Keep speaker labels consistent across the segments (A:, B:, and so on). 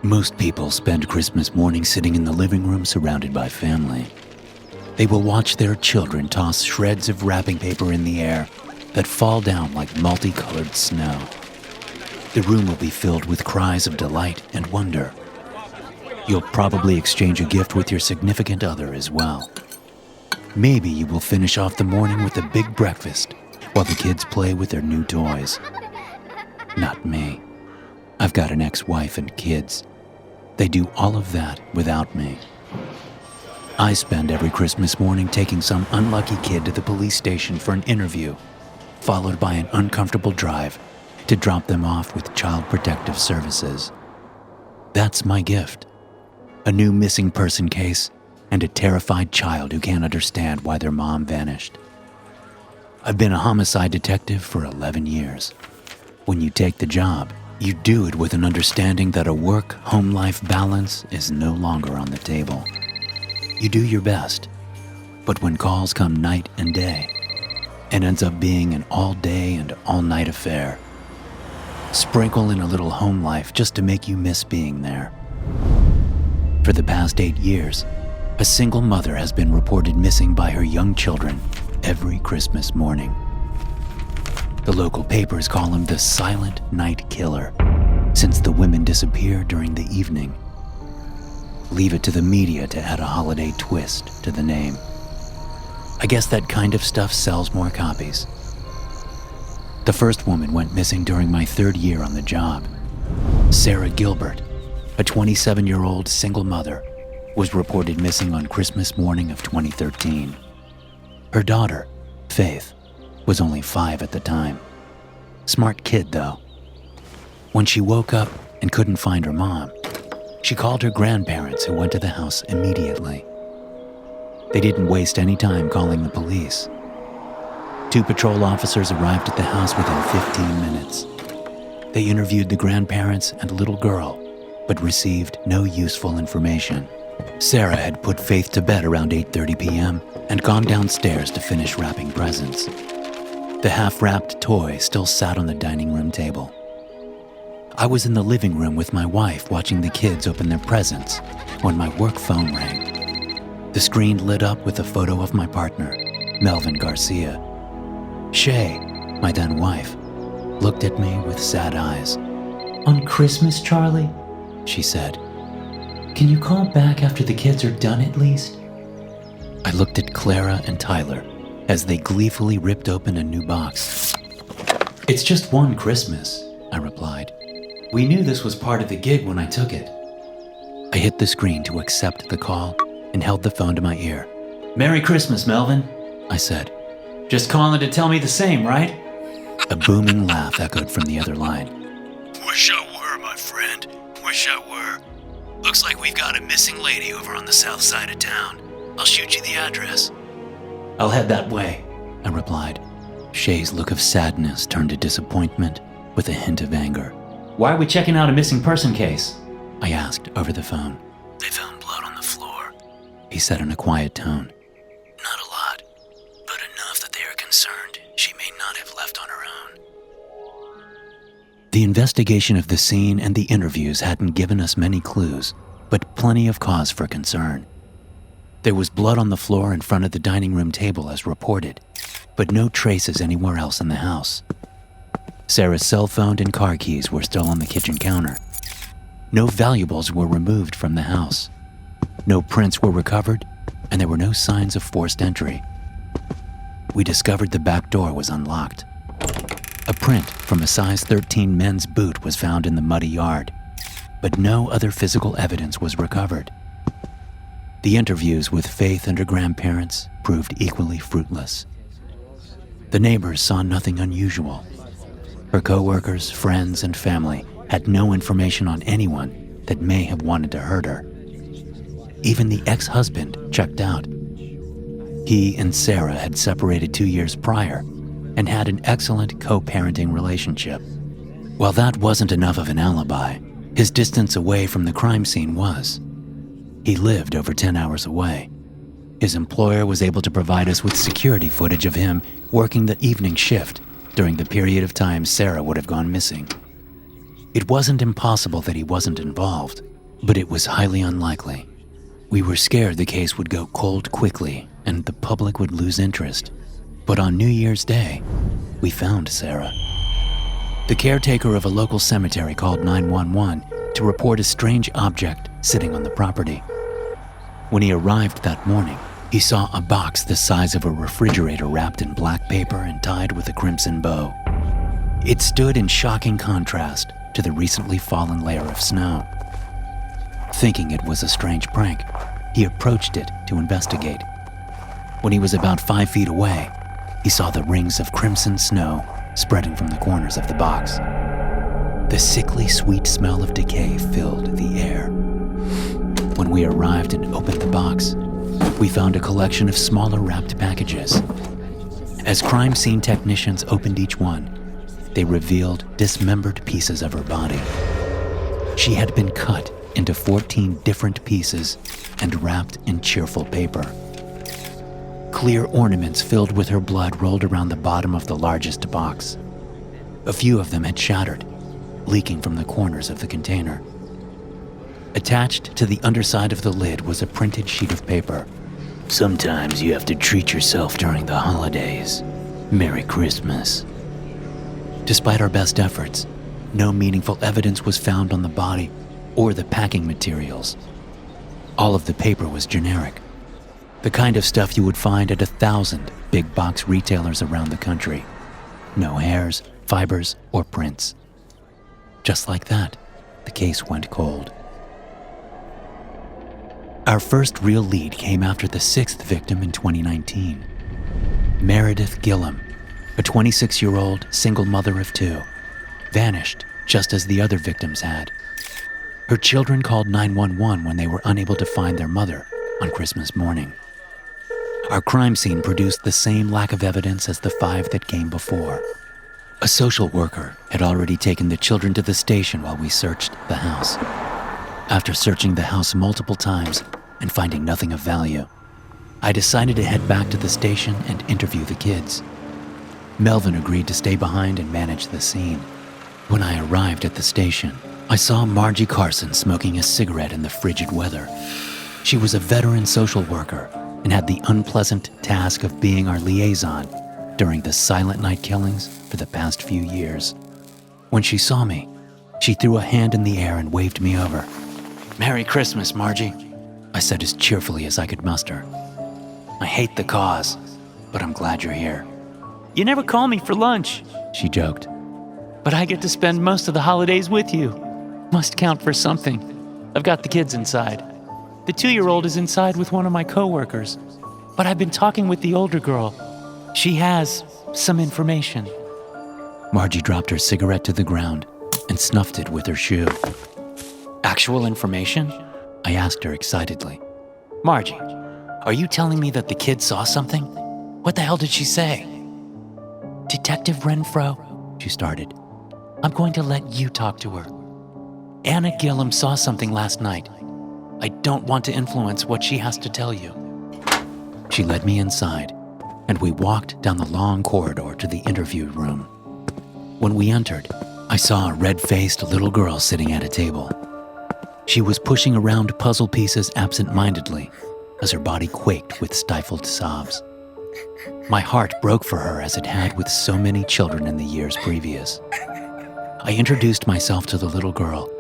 A: Most people spend Christmas morning sitting in the living room surrounded by family. They will watch their children toss shreds of wrapping paper in the air that fall down like multicolored snow. The room will be filled with cries of delight and wonder. You'll probably exchange a gift with your significant other as well. Maybe you will finish off the morning with a big breakfast while the kids play with their new toys. Not me. I've got an ex-wife and kids. They do all of that without me. I spend every Christmas morning taking some unlucky kid to the police station for an interview, followed by an uncomfortable drive to drop them off with Child Protective Services. That's my gift. A new missing person case and a terrified child who can't understand why their mom vanished. I've been a homicide detective for 11 years. When you take the job, you do it with an understanding that a work-home life balance is no longer on the table. You do your best, but when calls come night and day, it ends up being an all-day and all-night affair. Sprinkle in a little home life just to make you miss being there. For the past 8 years, a single mother has been reported missing by her young children every Christmas morning. The local papers call him the Silent Night Killer, since the women disappear during the evening. Leave it to the media to add a holiday twist to the name. I guess that kind of stuff sells more copies. The first woman went missing during my 3rd year on the job. Sarah Gilbert, a 27-year-old single mother, was reported missing on Christmas morning of 2013. Her daughter, Faith, was only 5 at the time. Smart kid, though. When she woke up and couldn't find her mom, she called her grandparents, who went to the house immediately. They didn't waste any time calling the police. 2 patrol officers arrived at the house within 15 minutes. They interviewed the grandparents and a little girl, but received no useful information. Sarah had put Faith to bed around 8:30 p.m. and gone downstairs to finish wrapping presents. The half-wrapped toy still sat on the dining room table. I was in the living room with my wife watching the kids open their presents when my work phone rang. The screen lit up with a photo of my partner, Melvin Garcia. Shay, my then wife, looked at me with sad eyes.
B: "On Christmas, Charlie?"
A: she said.
B: "Can you call back after the kids are done at least?"
A: I looked at Clara and Tyler as they gleefully ripped open a new box.
B: "It's just one Christmas,"
A: I replied.
B: "We knew this was part of the gig when I took it."
A: I hit the screen to accept the call and held the phone to my ear.
B: "Merry Christmas, Melvin,"
A: I said.
B: "Just calling to tell me the same, right?"
A: A booming laugh echoed from the other line.
C: "Wish I were, my friend. Wish I were. Looks like we've got a missing lady over on the south side of town. I'll shoot you the address."
B: "I'll head that way,"
A: I replied. Shay's look of sadness turned to disappointment with a hint of anger.
B: "Why are we checking out a missing person case?"
A: I asked over the phone.
C: "They found blood on the floor.
A: He said in a quiet tone.
C: Not a lot, but enough that they are concerned she may not have left on her own."
A: The investigation of the scene and the interviews hadn't given us many clues, but plenty of cause for concern. There was blood on the floor in front of the dining room table as reported, but no traces anywhere else in the house. Sarah's cell phone and car keys were still on the kitchen counter. No valuables were removed from the house. No prints were recovered, and there were no signs of forced entry. We discovered the back door was unlocked. A print from a size 13 men's boot was found in the muddy yard, but no other physical evidence was recovered. The interviews with Faith and her grandparents proved equally fruitless. The neighbors saw nothing unusual. Her co-workers, friends, and family had no information on anyone that may have wanted to hurt her. Even the ex-husband checked out. He and Sarah had separated 2 years prior and had an excellent co-parenting relationship. While that wasn't enough of an alibi, his distance away from the crime scene was. He lived over 10 hours away. His employer was able to provide us with security footage of him working the evening shift during the period of time Sarah would have gone missing. It wasn't impossible that he wasn't involved, but it was highly unlikely. We were scared the case would go cold quickly and the public would lose interest. But on New Year's Day, we found Sarah. The caretaker of a local cemetery called 911 to report a strange object sitting on the property. When he arrived that morning, he saw a box the size of a refrigerator wrapped in black paper and tied with a crimson bow. It stood in shocking contrast to the recently fallen layer of snow. Thinking it was a strange prank, he approached it to investigate. When he was about 5 feet away, he saw the rings of crimson snow spreading from the corners of the box. The sickly sweet smell of decay filled the air. When we arrived and opened the box, we found a collection of smaller wrapped packages. As crime scene technicians opened each one, they revealed dismembered pieces of her body. She had been cut into 14 different pieces and wrapped in cheerful paper. Clear ornaments filled with her blood rolled around the bottom of the largest box. A few of them had shattered, leaking from the corners of the container. Attached to the underside of the lid was a printed sheet of paper. "Sometimes you have to treat yourself during the holidays. Merry Christmas." Despite our best efforts, no meaningful evidence was found on the body or the packing materials. All of the paper was generic, the kind of stuff you would find at 1,000 big box retailers around the country. No hairs, fibers, or prints. Just like that, the case went cold. Our first real lead came after the 6th victim in 2019. Meredith Gillum, a 26-year-old single mother of 2, vanished just as the other victims had. Her children called 911 when they were unable to find their mother on Christmas morning. Our crime scene produced the same lack of evidence as the 5 that came before. A social worker had already taken the children to the station while we searched the house. After searching the house multiple times and finding nothing of value, I decided to head back to the station and interview the kids. Melvin agreed to stay behind and manage the scene. When I arrived at the station, I saw Margie Carson smoking a cigarette in the frigid weather. She was a veteran social worker and had the unpleasant task of being our liaison during the silent night killings for the past few years. When she saw me, she threw a hand in the air and waved me over. "Merry Christmas, Margie," I said as cheerfully as I could muster. "I hate the cause, but I'm glad you're here."
B: You never call me for lunch,
A: she joked.
B: but I get to spend most of the holidays with you. Must count for something. I've got the kids inside. The 2-year-old is inside with one of my coworkers, but I've been talking with the older girl. She has some information.
A: Margie dropped her cigarette to the ground and snuffed it with her shoe.
B: Actual information?
A: I asked her excitedly.
B: Margie, are you telling me that the kid saw something? What the hell did she say? Detective Renfro, she started. I'm going to let you talk to her. Anna Gillum saw something last night. I don't want to influence what she has to tell you.
A: She led me inside, and we walked down the long corridor to the interview room. When we entered, I saw a red-faced little girl sitting at a table. She was pushing around puzzle pieces absent-mindedly as her body quaked with stifled sobs. My heart broke for her as it had with so many children in the years previous. I introduced myself to the little girl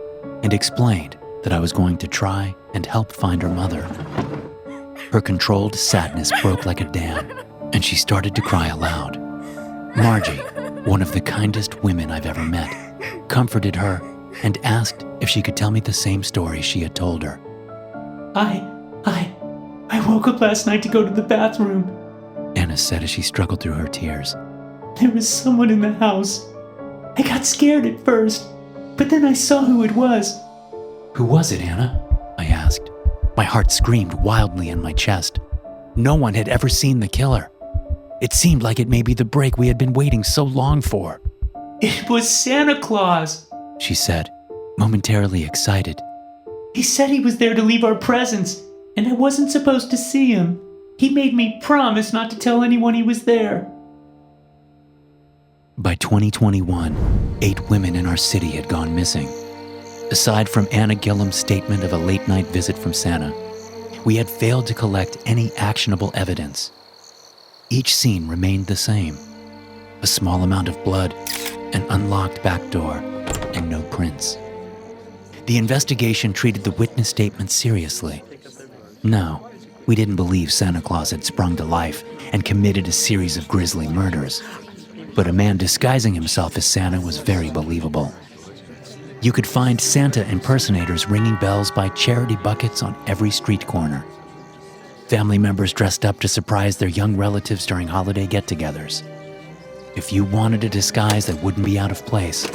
A: and explained that I was going to try and help find her mother. Her controlled sadness broke like a dam, and she started to cry aloud. Margie, one of the kindest women I've ever met, comforted her and asked if she could tell me the same story she had told her.
B: I woke up last night to go to the bathroom.
A: Anna said as she struggled through her tears.
B: There was someone in the house. I got scared at first, but then I saw who it was.
A: Who was it, Anna? I asked. My heart screamed wildly in my chest. No one had ever seen the killer. It seemed like it may be the break we had been waiting so long for.
B: It was Santa Claus,
A: she said, momentarily excited.
B: He said he was there to leave our presents, and I wasn't supposed to see him. He made me promise not to tell anyone he was there.
A: By 2021, 8 women in our city had gone missing. Aside from Anna Gillum's statement of a late-night visit from Santa, we had failed to collect any actionable evidence. Each scene remained the same: a small amount of blood, an unlocked back door, and no prints. The investigation treated the witness statements seriously. No, we didn't believe Santa Claus had sprung to life and committed a series of grisly murders, but a man disguising himself as Santa was very believable. You could find Santa impersonators ringing bells by charity buckets on every street corner. Family members dressed up to surprise their young relatives during holiday get-togethers. If you wanted a disguise that wouldn't be out of place,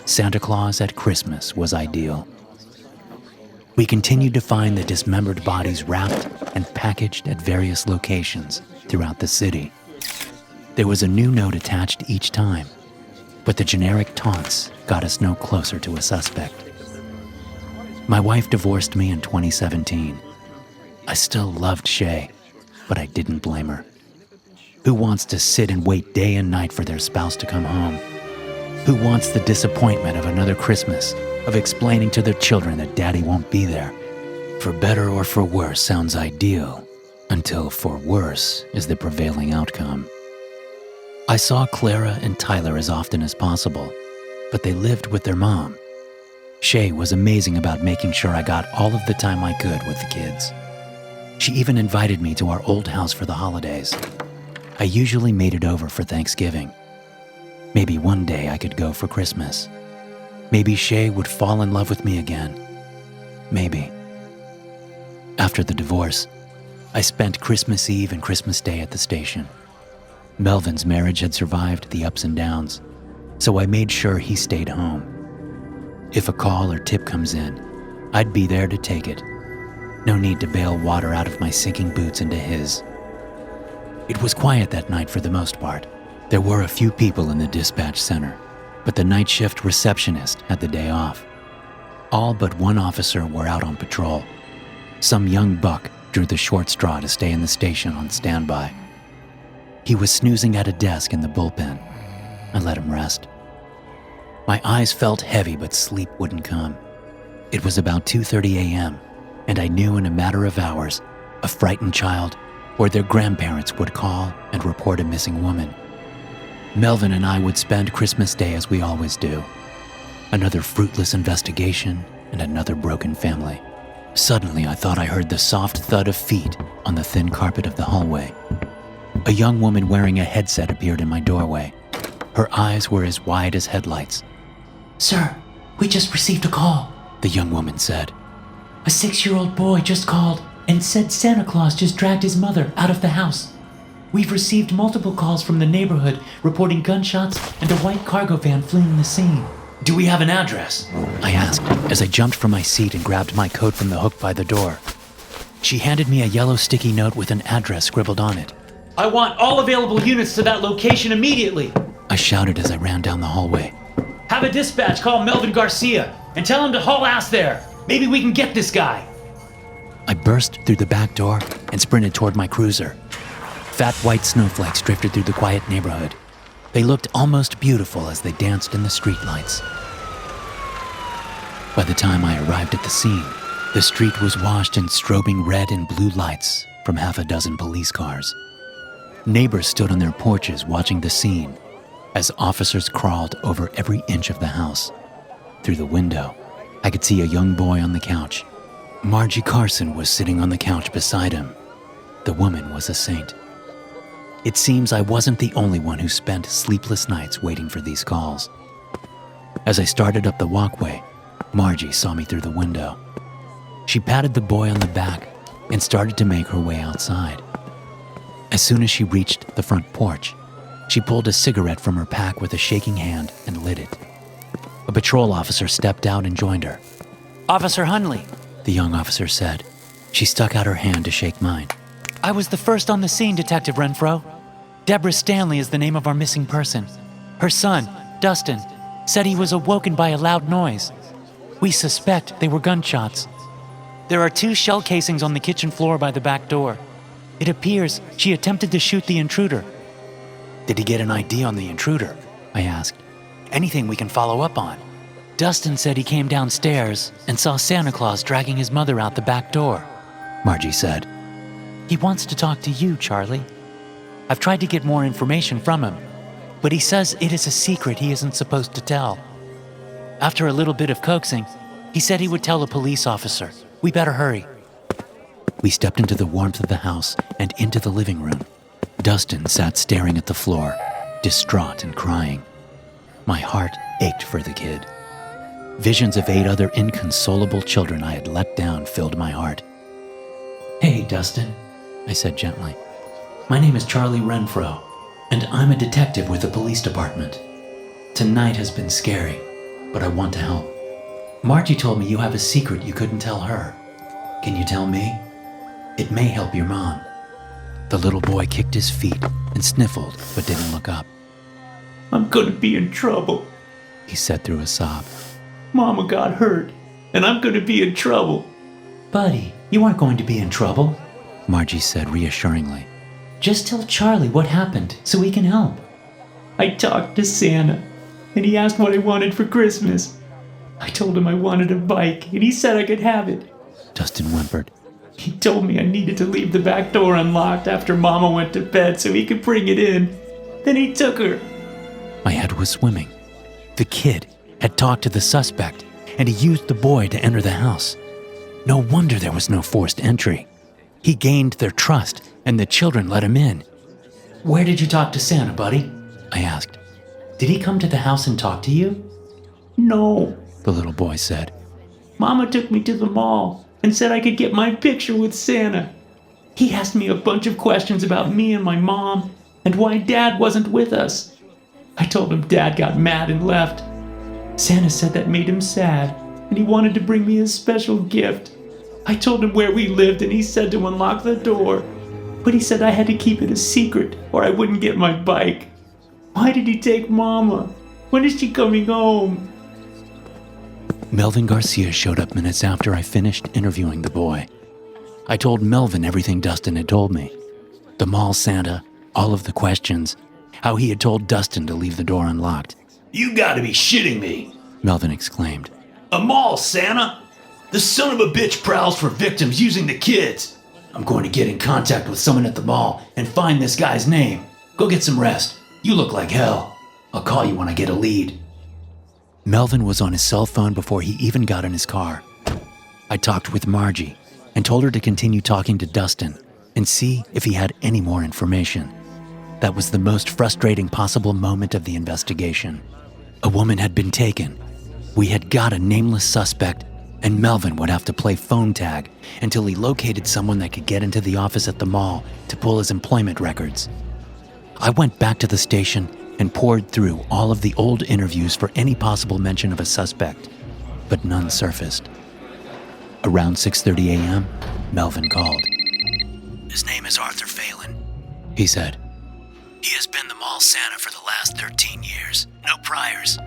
A: Santa Claus at Christmas was ideal. We continued to find the dismembered bodies wrapped and packaged at various locations throughout the city. There was a new note attached each time, but the generic taunts got us no closer to a suspect. My wife divorced me in 2017. I still loved Shay, but I didn't blame her. Who wants to sit and wait day and night for their spouse to come home? Who wants the disappointment of another Christmas, of explaining to their children that daddy won't be there? For better or for worse sounds ideal, until for worse is the prevailing outcome. I saw Clara and Tyler as often as possible, but they lived with their mom. Shay was amazing about making sure I got all of the time I could with the kids. She even invited me to our old house for the holidays. I usually made it over for Thanksgiving. Maybe one day I could go for Christmas. Maybe Shay would fall in love with me again. Maybe. After the divorce, I spent Christmas Eve and Christmas Day at the station. Melvin's marriage had survived the ups and downs, so I made sure he stayed home. If a call or tip comes in, I'd be there to take it. No need to bail water out of my sinking boots into his. It was quiet that night for the most part. There were a few people in the dispatch center, but the night shift receptionist had the day off. All but one officer were out on patrol. Some young buck drew the short straw to stay in the station on standby. He was snoozing at a desk in the bullpen. I let him rest. My eyes felt heavy, but sleep wouldn't come. It was about 2:30 a.m., and I knew in a matter of hours, a frightened child or their grandparents would call and report a missing woman. Melvin and I would spend Christmas Day as we always do. Another fruitless investigation and another broken family. Suddenly, I thought I heard the soft thud of feet on the thin carpet of the hallway. A young woman wearing a headset appeared in my doorway. Her eyes were as wide as headlights.
B: "Sir, we just received a call,"
A: the young woman said.
B: "A 6-year-old boy just called and said Santa Claus just dragged his mother out of the house. We've received multiple calls from the neighborhood reporting gunshots and a white cargo van fleeing the scene."
C: Do we have an address?
A: I asked as I jumped from my seat and grabbed my coat from the hook by the door. She handed me a yellow sticky note with an address scribbled on it.
C: I want all available units to that location immediately.
A: I shouted as I ran down the hallway.
C: Have a dispatch call Melvin Garcia and tell him to haul ass there. Maybe we can get this guy.
A: I burst through the back door and sprinted toward my cruiser. Fat white snowflakes drifted through the quiet neighborhood. They looked almost beautiful as they danced in the streetlights. By the time I arrived at the scene, the street was washed in strobing red and blue lights from half a dozen police cars. Neighbors stood on their porches watching the scene as officers crawled over every inch of the house. Through the window, I could see a young boy on the couch. Margie Carson was sitting on the couch beside him. The woman was a saint. It seems I wasn't the only one who spent sleepless nights waiting for these calls. As I started up the walkway, Margie saw me through the window. She patted the boy on the back and started to make her way outside. As soon as she reached the front porch, she pulled a cigarette from her pack with a shaking hand and lit it. A patrol officer stepped out and joined her.
B: "Officer Hunley,"
A: the young officer said. She stuck out her hand to shake mine.
B: "I was the first on the scene, Detective Renfro. Deborah Stanley is the name of our missing person. Her son, Dustin, said he was awoken by a loud noise. We suspect they were gunshots. There are 2 shell casings on the kitchen floor by the back door. It appears she attempted to shoot the intruder."
A: Did he get an ID on the intruder? I asked. Anything we can follow up on?
B: Dustin said he came downstairs and saw Santa Claus dragging his mother out the back door,
A: Margie said.
B: He wants to talk to you, Charlie. I've tried to get more information from him, but he says it is a secret he isn't supposed to tell. After a little bit of coaxing, he said he would tell a police officer. We better hurry.
A: We stepped into the warmth of the house and into the living room. Dustin sat staring at the floor, distraught and crying. My heart ached for the kid. Visions of 8 other inconsolable children I had let down filled my heart.
B: Hey, Dustin, I said gently. My name is Charlie Renfro, and I'm a detective with the police department. Tonight has been scary, but I want to help. Margie told me you have a secret you couldn't tell her. Can you tell me? It may help your mom.
A: The little boy kicked his feet and sniffled, but didn't look up.
C: I'm gonna be in trouble,
A: He said through a sob.
C: Mama got hurt, and I'm gonna be in trouble.
B: Buddy, you aren't going to be in trouble.
A: Margie said reassuringly.
B: Just tell Charlie what happened so he can help.
C: I talked to Santa, and he asked what I wanted for Christmas. I told him I wanted a bike, and he said I could have it.
A: Dustin whimpered.
C: He told me I needed to leave the back door unlocked after Mama went to bed so he could bring it in. Then he took her.
A: My head was swimming. The kid had talked to the suspect, and he used the boy to enter the house. No wonder there was no forced entry. He gained their trust, and the children let him in.
B: Where did you talk to Santa, buddy?
A: I asked.
B: Did he come to the house and talk to you?
C: No,
A: The little boy said.
C: Mama took me to the mall and said I could get my picture with Santa. He asked me a bunch of questions about me and my mom and why Dad wasn't with us. I told him Dad got mad and left. Santa said that made him sad, and he wanted to bring me a special gift. I told him where we lived, and he said to unlock the door. But he said I had to keep it a secret, or I wouldn't get my bike. Why did he take Mama? When is she coming home?
A: Melvin Garcia showed up minutes after I finished interviewing the boy. I told Melvin everything Dustin had told me. The mall Santa, all of the questions, how he had told Dustin to leave the door unlocked.
C: You gotta be shitting me.
A: Melvin exclaimed.
C: A mall Santa? The son of a bitch prowls for victims using the kids. I'm going to get in contact with someone at the mall and find this guy's name. Go get some rest. You look like hell. I'll call you when I get a lead.
A: Melvin was on his cell phone before he even got in his car. I talked with Margie and told her to continue talking to Dustin and see if he had any more information. That was the most frustrating possible moment of the investigation. A woman had been taken. We had got a nameless suspect, and Melvin would have to play phone tag until he located someone that could get into the office at the mall to pull his employment records. I went back to the station and poured through all of the old interviews for any possible mention of a suspect, but none surfaced. Around 6:30 a.m., Melvin called.
C: His name is Arthur Phelan.
A: He said.
C: He has been the mall Santa for the last 13 years. No priors.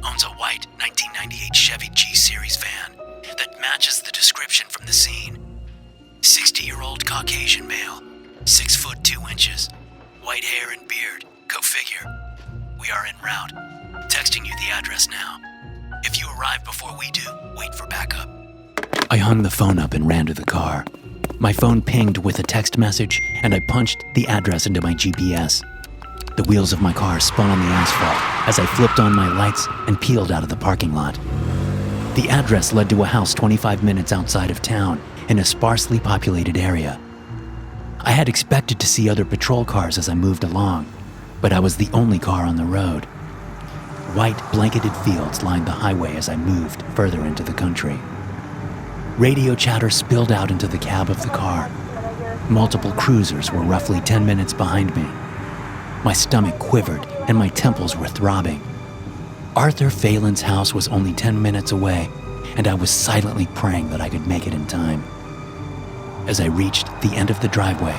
C: Owns a white 1998 Chevy G-Series van that matches the description from the scene. 60-year-old Caucasian male, 6 foot 2 inches, white hair and beard, go figure. We are en route. Texting you the address now. If you arrive before we do, wait for backup.
A: I hung the phone up and ran to the car. My phone pinged with a text message, and I punched the address into my GPS. The wheels of my car spun on the asphalt as I flipped on my lights and peeled out of the parking lot. The address led to a house 25 minutes outside of town in a sparsely populated area. I had expected to see other patrol cars as I moved along, but I was the only car on the road. White blanketed fields lined the highway as I moved further into the country. Radio chatter spilled out into the cab of the car. Multiple cruisers were roughly 10 minutes behind me. My stomach quivered and my temples were throbbing. Arthur Phelan's house was only 10 minutes away, and I was silently praying that I could make it in time. As I reached the end of the driveway,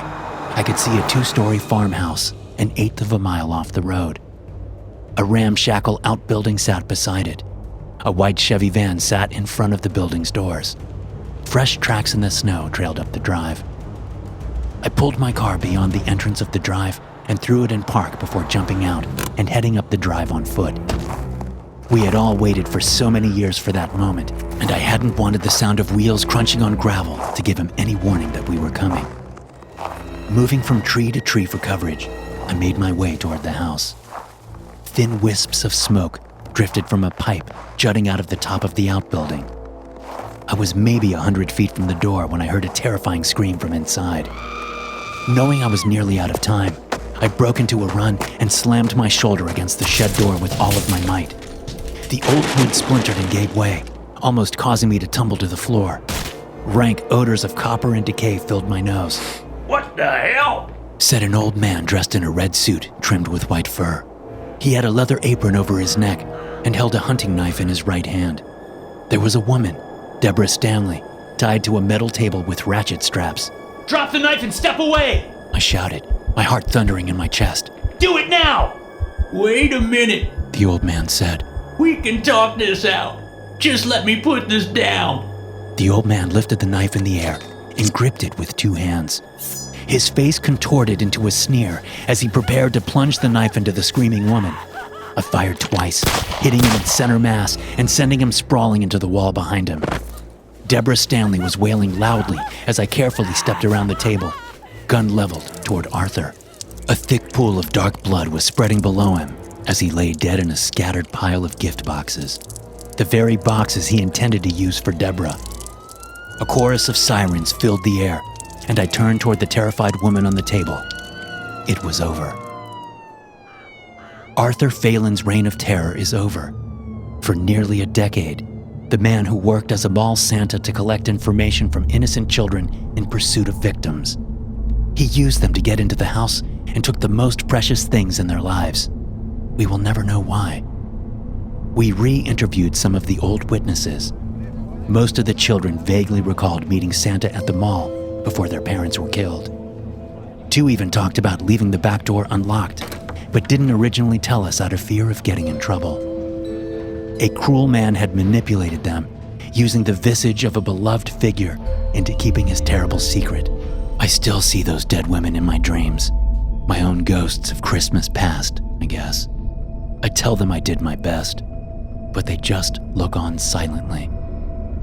A: I could see a 2-story farmhouse an eighth of a mile off the road. A ramshackle outbuilding sat beside it. A white Chevy van sat in front of the building's doors. Fresh tracks in the snow trailed up the drive. I pulled my car beyond the entrance of the drive and threw it in park before jumping out and heading up the drive on foot. We had all waited for so many years for that moment, and I hadn't wanted the sound of wheels crunching on gravel to give him any warning that we were coming. Moving from tree to tree for coverage, I made my way toward the house. Thin wisps of smoke drifted from a pipe jutting out of the top of the outbuilding. I was maybe 100 feet from the door when I heard a terrifying scream from inside. Knowing I was nearly out of time, I broke into a run and slammed my shoulder against the shed door with all of my might. The old wood splintered and gave way, almost causing me to tumble to the floor. Rank odors of copper and decay filled my nose.
C: What the hell?
A: Said an old man dressed in a red suit trimmed with white fur. He had a leather apron over his neck and held a hunting knife in his right hand. There was a woman, Deborah Stanley, tied to a metal table with ratchet straps.
C: Drop the knife and step away!
A: I shouted, my heart thundering in my chest.
C: Do it now! Wait a minute.
A: The old man said.
C: We can talk this out. Just let me put this down.
A: The old man lifted the knife in the air and gripped it with 2 hands. His face contorted into a sneer as he prepared to plunge the knife into the screaming woman. I fired twice, hitting him in center mass and sending him sprawling into the wall behind him. Deborah Stanley was wailing loudly as I carefully stepped around the table, gun leveled toward Arthur. A thick pool of dark blood was spreading below him as he lay dead in a scattered pile of gift boxes, the very boxes he intended to use for Deborah. A chorus of sirens filled the air, and I turned toward the terrified woman on the table. It was over. Arthur Phelan's reign of terror is over. For nearly a decade, the man who worked as a mall Santa to collect information from innocent children in pursuit of victims. He used them to get into the house and took the most precious things in their lives. We will never know why. We re-interviewed some of the old witnesses. Most of the children vaguely recalled meeting Santa at the mall before their parents were killed. 2 even talked about leaving the back door unlocked, but didn't originally tell us out of fear of getting in trouble. A cruel man had manipulated them, using the visage of a beloved figure into keeping his terrible secret. I still see those dead women in my dreams, my own ghosts of Christmas past, I guess. I tell them I did my best, but they just look on silently.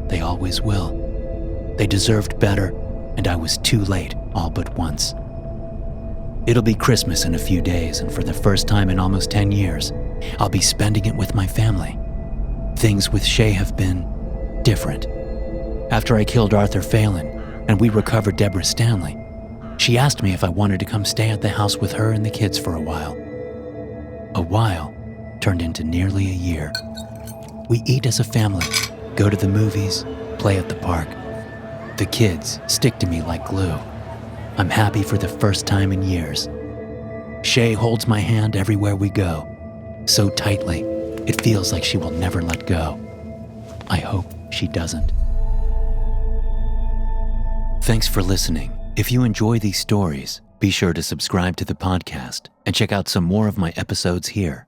A: They always will. They deserved better, and I was too late all but once. It'll be Christmas in a few days, and for the first time in almost 10 years, I'll be spending it with my family. Things with Shay have been different. After I killed Arthur Phelan and we recovered Deborah Stanley, she asked me if I wanted to come stay at the house with her and the kids for a while. A while turned into nearly a year. We eat as a family, go to the movies, play at the park. The kids stick to me like glue. I'm happy for the first time in years. Shay holds my hand everywhere we go, so tightly, it feels like she will never let go. I hope she doesn't. Thanks for listening. If you enjoy these stories, be sure to subscribe to the podcast and check out some more of my episodes here.